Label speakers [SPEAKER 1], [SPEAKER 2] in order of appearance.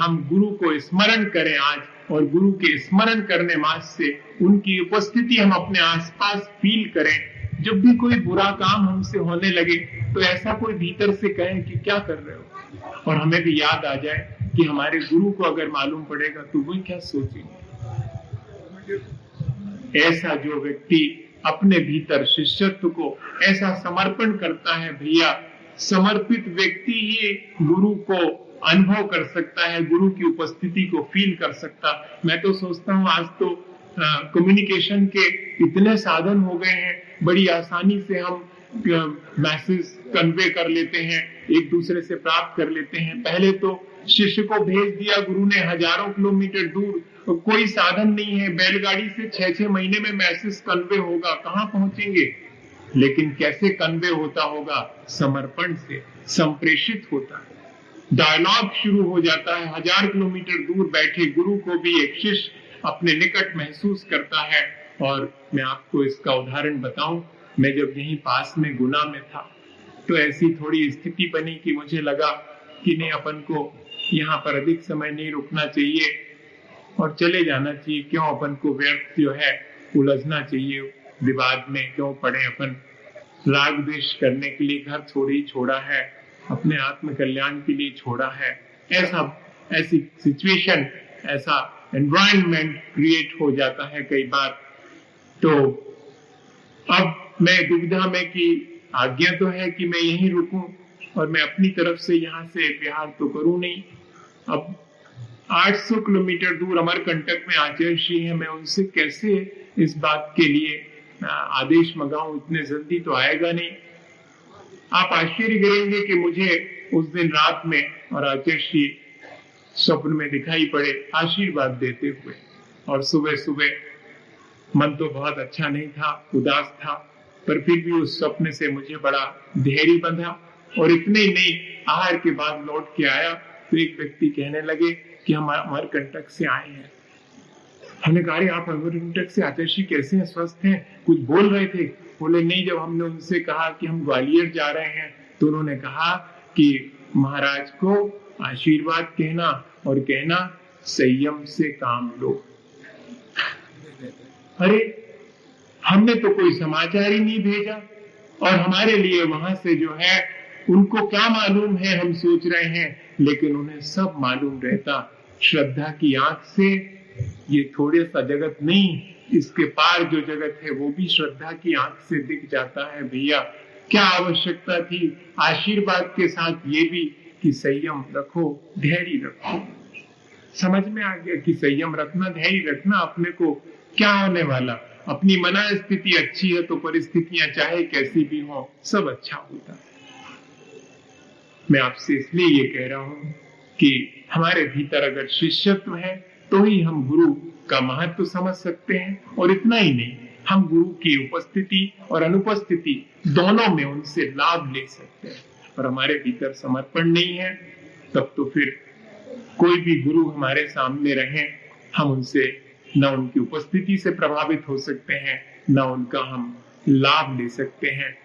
[SPEAKER 1] हम गुरु को स्मरण करें आज, और गुरु के स्मरण करने मात्र से उनकी उपस्थिति हम अपने आसपास फील करें। जब भी कोई बुरा काम हमसे होने लगे तो ऐसा कोई भीतर से कहे कि क्या कर रहे हो, और हमें भी याद आ जाए कि हमारे गुरु को अगर मालूम पड़ेगा तो वो क्या सोचेंगे। ऐसा जो व्यक्ति अपने भीतर शिष्यत्व को ऐसा समर्पण करता है भैया, समर्पित व्यक्ति ही गुरु को अनुभव कर सकता है, गुरु की उपस्थिति को फील कर सकता। मैं तो सोचता हूँ आज तो कम्युनिकेशन के इतने साधन हो गए हैं, बड़ी आसानी से हम मैसेज कन्वे कर लेते हैं, एक दूसरे से प्राप्त कर लेते हैं। पहले तो शिष्य को भेज दिया गुरु ने हजारों किलोमीटर दूर, कोई साधन नहीं है, बैलगाड़ी से 6-6 महीने में मैसेज कन्वे होगा, कहाँ पहुंचेंगे। लेकिन कैसे कन्वे होता होगा? समर्पण से संप्रेषित होता है, डायलॉग शुरू हो जाता है। 1000 किलोमीटर दूर बैठे गुरु को भी एक शिष्य अपने निकट महसूस करता है। और मैं आपको इसका उदाहरण बताऊं, मैं जब यहीं पास में गुना में था तो ऐसी थोड़ी स्थिति बनी कि मुझे लगा कि नहीं, अपन को यहाँ पर अधिक समय नहीं रुकना चाहिए और चले जाना चाहिए। क्यों अपन को व्यर्थ जो है उलझना चाहिए, विवाद में क्यों पड़े अपन। राग द्वेष करने के लिए घर छोड़ा है, अपने आत्म कल्याण के लिए छोड़ा है। ऐसी सिचुएशन, ऐसा एनवायरनमेंट क्रिएट हो जाता है कई बार। तो अब मैं दुविधा में कि आज्ञा तो है कि मैं यहीं रुकूं और मैं अपनी तरफ से यहाँ से विहार तो करूं नहीं। अब 800 किलोमीटर दूर अमरकंटक में आचार्य श्री है, मैं उनसे कैसे इस बात के लिए आदेश मंगाऊं? इतने जल्दी तो आएगा नहीं। आप आश्चर्य करेंगे कि मुझे उस दिन रात में और आचार्य श्री स्वप्न में दिखाई पड़े आशीर्वाद देते हुए। और सुबह सुबह मन तो बहुत अच्छा नहीं था, उदास था, पर फिर भी उस स्वप्न से मुझे बड़ा धैर्य बंधा। और इतने ही नहीं, आहार के बाद लौट के आया तो एक व्यक्ति कहने लगे कि हम अमरकंटक से आए हैं। हमने कहा, आप अमरकंटक से आचार्य श्री कैसे हैं, स्वस्थ हैं? कुछ बोल रहे थे। बोले नहीं, जब हमने उनसे कहा कि हम ग्वालियर जा रहे हैं तो उन्होंने कहा कि महाराज को आशीर्वाद कहना और कहना संयम से काम लो। अरे, हमने तो कोई समाचार ही नहीं भेजा, और हमारे लिए वहां से जो है उनको क्या मालूम है हम सोच रहे हैं, लेकिन उन्हें सब मालूम रहता। श्रद्धा की आंख से ये थोड़े सा जगत नहीं, इसके पार जो जगत है वो भी श्रद्धा की आंख से दिख जाता है। भैया, क्या आवश्यकता थी आशीर्वाद के साथ ये भी कि संयम रखो, धैर्य रखो। समझ में आ गया कि संयम रखना, धैर्य रखना, अपने को क्या होने वाला। अपनी मना स्थिति अच्छी है तो परिस्थितियां चाहे कैसी भी हो, सब अच्छा होता है। मैं आपसे इसलिए ये कह रहा हूं कि हमारे भीतर अगर शिष्यत्व है तो ही हम गुरु का महत्व समझ सकते हैं। और इतना ही नहीं, हम गुरु की उपस्थिति और अनुपस्थिति दोनों में उनसे लाभ ले सकते हैं। और हमारे भीतर समर्पण नहीं है तब तो फिर कोई भी गुरु हमारे सामने रहे, हम उनसे न उनकी उपस्थिति से प्रभावित हो सकते हैं, न उनका हम लाभ ले सकते हैं।